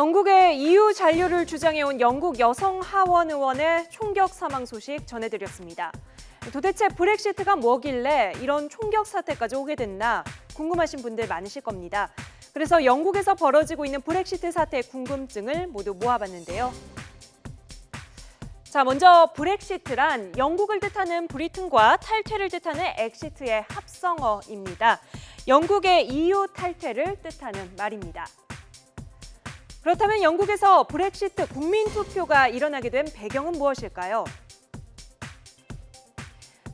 영국의 EU 잔류를 주장해온 영국 여성 하원 의원의 총격 사망 소식 전해드렸습니다. 도대체 브렉시트가 뭐길래 이런 총격 사태까지 오게 됐나 궁금하신 분들 많으실 겁니다. 그래서 영국에서 벌어지고 있는 브렉시트 사태의 궁금증을 모두 모아봤는데요. 자, 먼저 브렉시트란 영국을 뜻하는 브리튼과 탈퇴를 뜻하는 엑시트의 합성어입니다. 영국의 EU 탈퇴를 뜻하는 말입니다. 그렇다면 영국에서 브렉시트 국민투표가 일어나게 된 배경은 무엇일까요?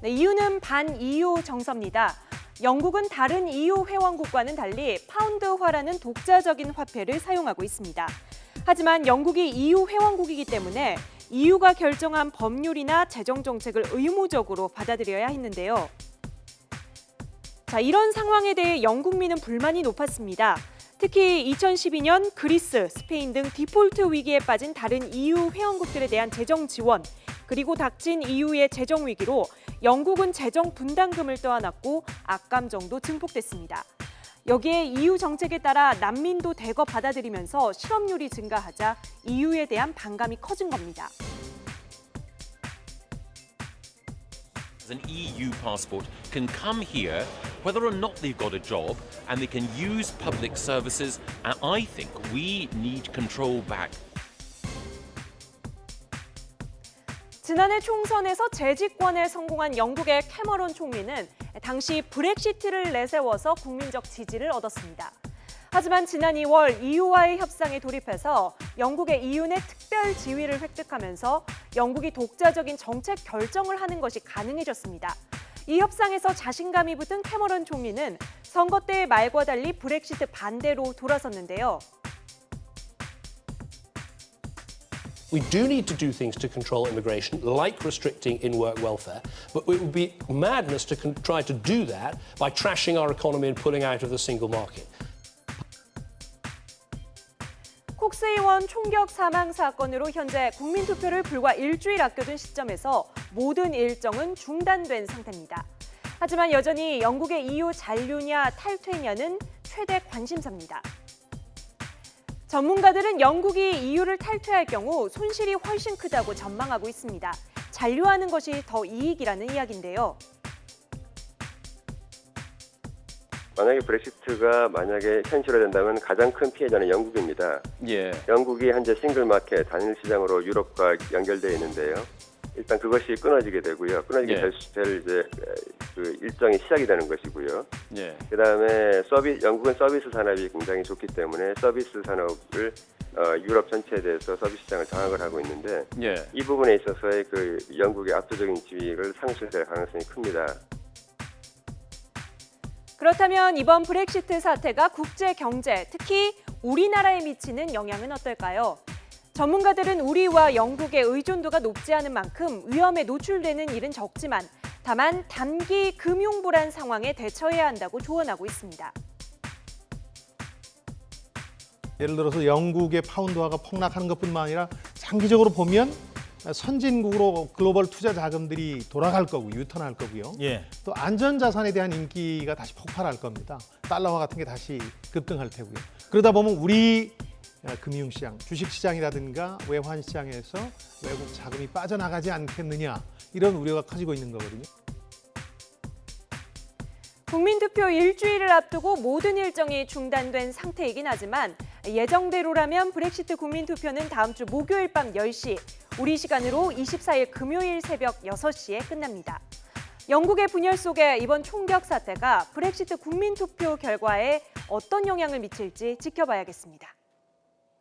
네, 이유는 반-EU 정서입니다. 영국은 다른 EU 회원국과는 달리 파운드화라는 독자적인 화폐를 사용하고 있습니다. 하지만 영국이 EU 회원국이기 때문에 EU가 결정한 법률이나 재정 정책을 의무적으로 받아들여야 했는데요. 자, 이런 상황에 대해 영국민은 불만이 높았습니다. 특히 2012년 그리스, 스페인 등 디폴트 위기에 빠진 다른 EU 회원국들에 대한 재정 지원, 그리고 닥친 EU의 재정 위기로 영국은 재정 분담금을 떠안았고 악감정도 증폭됐습니다. 여기에 EU 정책에 따라 난민도 대거 받아들이면서 실업률이 증가하자 EU에 대한 반감이 커진 겁니다. An EU passport can come here whether or not they've got a job and they can use public services, and I think we need control back. 지난해 총선에서 재집권에 성공한 영국의 캐머런 총리는 당시 브렉시트를 내세워서 국민적 지지를 얻었습니다. 하지만 지난 2월 EU와의 협상에 돌입해서 영국의 EU 내 특별 지위를 획득하면서 영국이 독자적인 정책 결정을 하는 것이 가능해졌습니다. 이 협상에서 자신감이 붙은 캐머런 총리는 선거 때의 말과 달리 브렉시트 반대로 돌아섰는데요. We do need to do things to control immigration, like restricting in-work welfare, but it would be madness to try to do that by trashing our economy and pulling out of the single market. 콕스 의원 총격 사망 사건으로 현재 국민투표를 불과 일주일 아껴둔 시점에서 모든 일정은 중단된 상태입니다. 하지만 여전히 영국의 EU 잔류냐 탈퇴냐는 최대 관심사입니다. 전문가들은 영국이 EU를 탈퇴할 경우 손실이 훨씬 크다고 전망하고 있습니다. 잔류하는 것이 더 이익이라는 이야기인데요. 만약에 브렉시트가 현실화된다면 가장 큰 피해자는 영국입니다. 예. 영국이 현재 싱글마켓 단일 시장으로 유럽과 연결되어 있는데요. 일단 그것이 끊어지게 되고요. 끊어지게 될 이제 그 일정이 시작이 되는 것이고요. 예. 그다음에 영국은 서비스 산업이 굉장히 좋기 때문에 서비스 산업을 유럽 전체에 대해서 서비스 시장을 장악을 하고 있는데 예. 이 부분에 있어서의 그 영국의 압도적인 지위를 상실될 가능성이 큽니다. 그렇다면 이번 브렉시트 사태가 국제 경제, 특히 우리나라에 미치는 영향은 어떨까요? 전문가들은 우리와 영국의 의존도가 높지 않은 만큼 위험에 노출되는 일은 적지만 다만 단기 금융 불안 상황에 대처해야 한다고 조언하고 있습니다. 예를 들어서 영국의 파운드화가 폭락하는 것뿐만 아니라 장기적으로 보면 선진국으로 글로벌 투자 자금들이 돌아갈 거고 유턴할 거고요. 예. 또 안전자산에 대한 인기가 다시 폭발할 겁니다. 달러화 같은 게 다시 급등할 테고요. 그러다 보면 우리 금융시장, 주식시장이라든가 외환시장에서 외국 자금이 빠져나가지 않겠느냐 이런 우려가 커지고 있는 거거든요. 국민투표 일주일을 앞두고 모든 일정이 중단된 상태이긴 하지만 예정대로라면 브렉시트 국민투표는 다음 주 목요일 밤 10시, 우리 시간으로 24일 금요일 새벽 6시에 끝납니다. 영국의 분열 속에 이번 총격 사태가 브렉시트 국민투표 결과에 어떤 영향을 미칠지 지켜봐야겠습니다.